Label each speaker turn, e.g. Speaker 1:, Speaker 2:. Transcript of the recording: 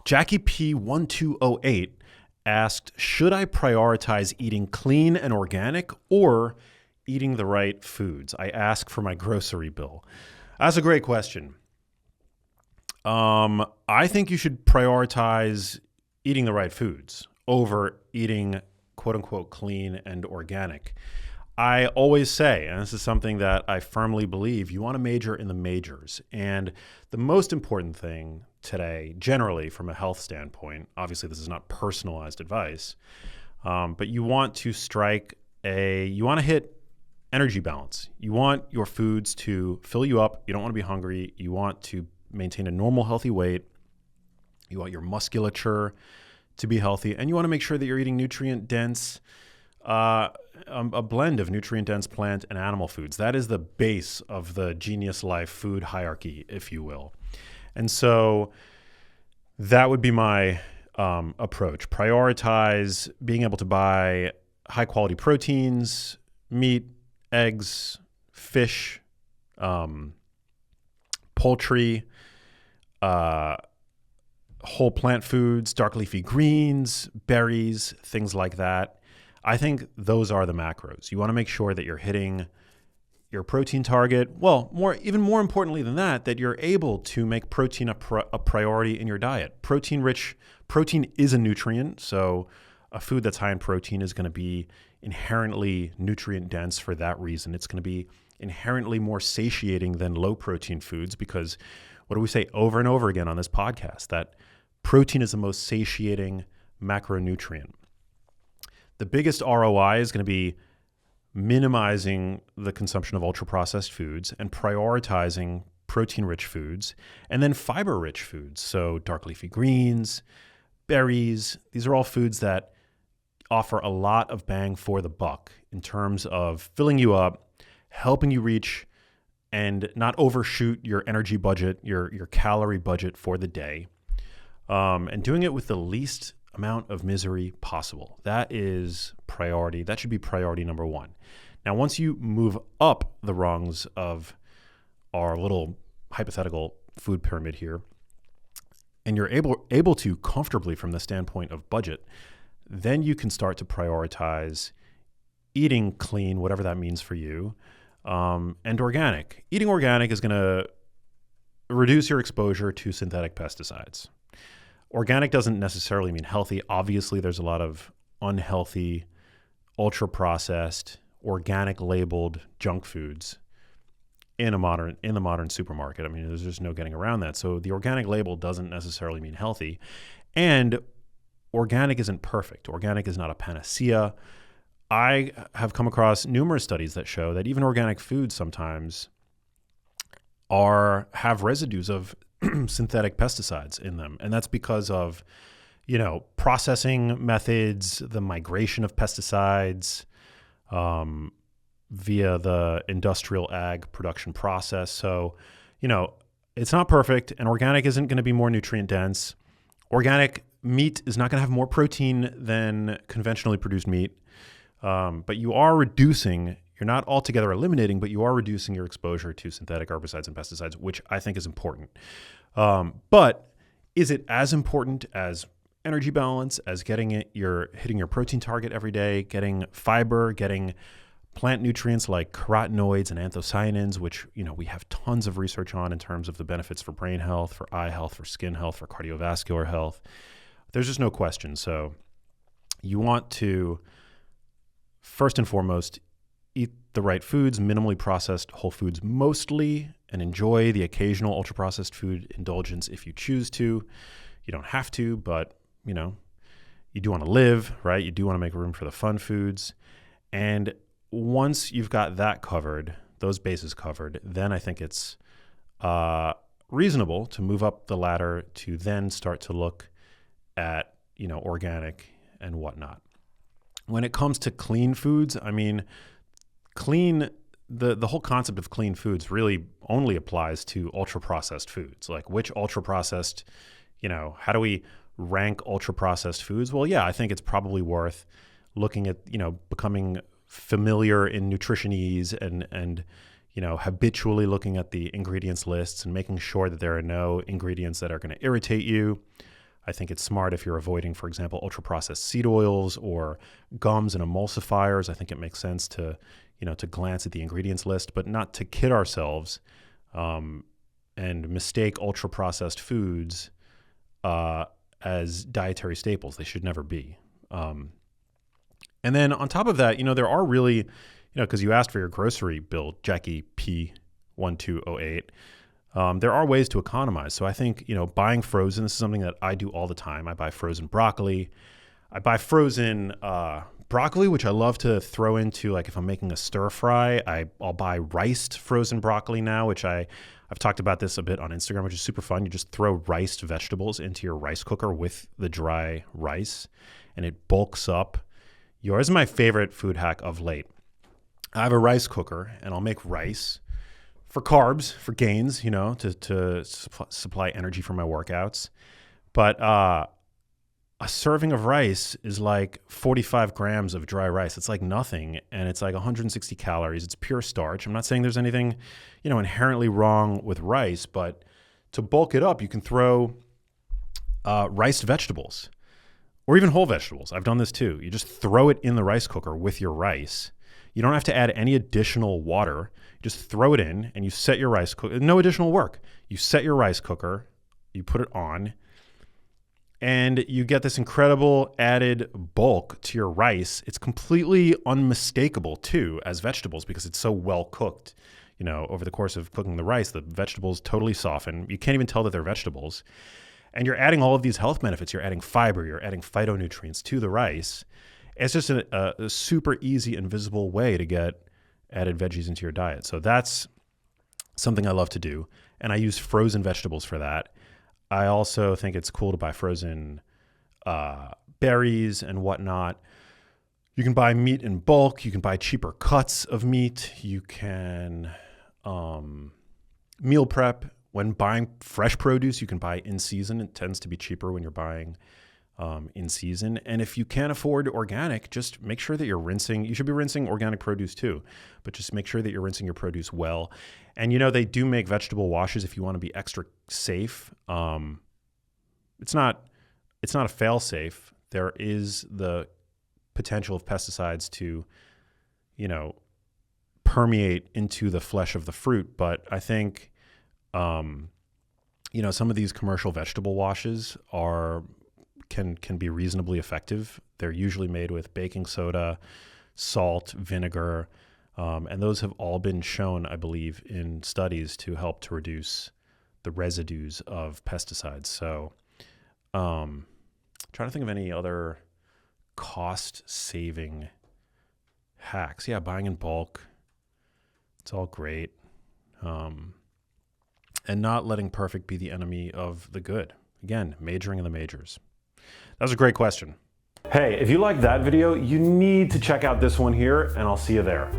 Speaker 1: Jackie P1208 asked, should I prioritize eating clean and organic or eating the right foods? I ask for my grocery bill. That's a great question. I think you should prioritize eating the right foods over eating quote unquote clean and organic. I always say, and this is something that I firmly believe, you want to major in the majors. And the most important thing today, generally from a health standpoint, obviously this is not personalized advice, but you want to hit energy balance. You want your foods to fill you up. You don't want to be hungry. You want to maintain a normal, healthy weight. You want your musculature to be healthy. And you want to make sure that you're eating nutrient-dense, a blend of nutrient-dense plant and animal foods. That is the base of the Genius Life food hierarchy, if you will. And so that would be my approach. Prioritize being able to buy high-quality proteins, meat, eggs, fish, poultry, whole plant foods, dark leafy greens, berries, things like that. I think those are the macros. You want to make sure that you're hitting your protein target. Well, even more importantly than that you're able to make protein a priority in your diet. Protein is a nutrient, so a food that's high in protein is going to be inherently nutrient dense for that reason. It's going to be inherently more satiating than low protein foods because what do we say over and over again on this podcast? That protein is the most satiating macronutrient. The biggest ROI is going to be minimizing the consumption of ultra-processed foods and prioritizing protein-rich foods and then fiber-rich foods. So dark leafy greens, berries, these are all foods that offer a lot of bang for the buck in terms of filling you up, helping you reach and not overshoot your energy budget, your calorie budget for the day, and doing it with the least amount of misery possible. That is priority. That should be priority number one. Now, once you move up the rungs of our little hypothetical food pyramid here, and you're able to comfortably from the standpoint of budget, then you can start to prioritize eating clean, whatever that means for you, and organic. Eating organic is going to reduce your exposure to synthetic pesticides. Organic doesn't necessarily mean healthy. Obviously, there's a lot of unhealthy, ultra-processed, organic labeled junk foods in the modern supermarket. I mean, there's just no getting around that. So the organic label doesn't necessarily mean healthy. And organic isn't perfect. Organic is not a panacea. I have come across numerous studies that show that even organic foods sometimes have residues of synthetic pesticides in them. And that's because of, processing methods, the migration of pesticides via the industrial ag production process. So, it's not perfect, and organic isn't going to be more nutrient dense. Organic meat is not going to have more protein than conventionally produced meat. But you are reducing, you're not altogether eliminating, but you are reducing your exposure to synthetic herbicides and pesticides, which I think is important. But is it as important as energy balance, as hitting your protein target every day, getting fiber, getting plant nutrients like carotenoids and anthocyanins, which, we have tons of research on in terms of the benefits for brain health, for eye health, for skin health, for cardiovascular health? There's just no question. So you want to, first and foremost, eat the right foods, minimally processed whole foods mostly, and enjoy the occasional ultra-processed food indulgence if you choose to. You don't have to, but, you do want to live, right? You do want to make room for the fun foods. And once you've got that covered, those bases covered, then I think it's reasonable to move up the ladder to then start to look at, organic and whatnot. When it comes to clean foods, I mean, the whole concept of clean foods really only applies to ultra-processed foods. Like which ultra-processed, how do we rank ultra-processed foods? Well, yeah, I think it's probably worth looking at, becoming familiar in nutritionese and habitually looking at the ingredients lists and making sure that there are no ingredients that are going to irritate you. I think it's smart if you're avoiding, for example, ultra-processed seed oils or gums and emulsifiers. I think it makes sense to, to glance at the ingredients list, but not to kid ourselves and mistake ultra-processed foods as dietary staples. They should never be. And then on top of that, there are really, because you asked for your grocery bill, Jackie P1208, there are ways to economize. So I think, buying frozen, this is something that I do all the time. I buy frozen broccoli. I buy frozen broccoli, which I love to throw into, like if I'm making a stir fry, I'll buy riced frozen broccoli now, which I've talked about this a bit on Instagram, which is super fun. You just throw riced vegetables into your rice cooker with the dry rice, and it bulks up. Yours is my favorite food hack of late. I have a rice cooker, and I'll make rice for carbs, for gains, to supply energy for my workouts. But a serving of rice is like 45 grams of dry rice. It's like nothing, and it's like 160 calories. It's pure starch. I'm not saying there's anything, inherently wrong with rice, but to bulk it up, you can throw riced vegetables or even whole vegetables. I've done this too. You just throw it in the rice cooker with your rice. You don't have to add any additional water. You just throw it in and you set your rice cooker. No additional work. You set your rice cooker, you put it on, and you get this incredible added bulk to your rice. It's completely unmistakable too as vegetables because it's so well cooked. Over the course of cooking the rice, the vegetables totally soften. You can't even tell that they're vegetables. And you're adding all of these health benefits. You're adding fiber, you're adding phytonutrients to the rice. It's just a super easy and visible way to get added veggies into your diet. So that's something I love to do. And I use frozen vegetables for that. I also think it's cool to buy frozen berries and whatnot. You can buy meat in bulk. You can buy cheaper cuts of meat. You can meal prep. When buying fresh produce, you can buy in season. It tends to be cheaper when you're buying in season. And if you can't afford organic, just make sure that you're rinsing. You should be rinsing organic produce too, but just make sure that you're rinsing your produce well. And they do make vegetable washes if you want to be extra safe. It's not a fail safe. There is the potential of pesticides to, permeate into the flesh of the fruit. But I think, some of these commercial vegetable washes can be reasonably effective. They're usually made with baking soda, salt, vinegar, and those have all been shown, I believe, in studies to help to reduce the residues of pesticides. So trying to think of any other cost-saving hacks. Yeah, buying in bulk. It's all great. And not letting perfect be the enemy of the good. Again, majoring in the majors. That was a great question. Hey, if you liked that video, you need to check out this one here, and I'll see you there.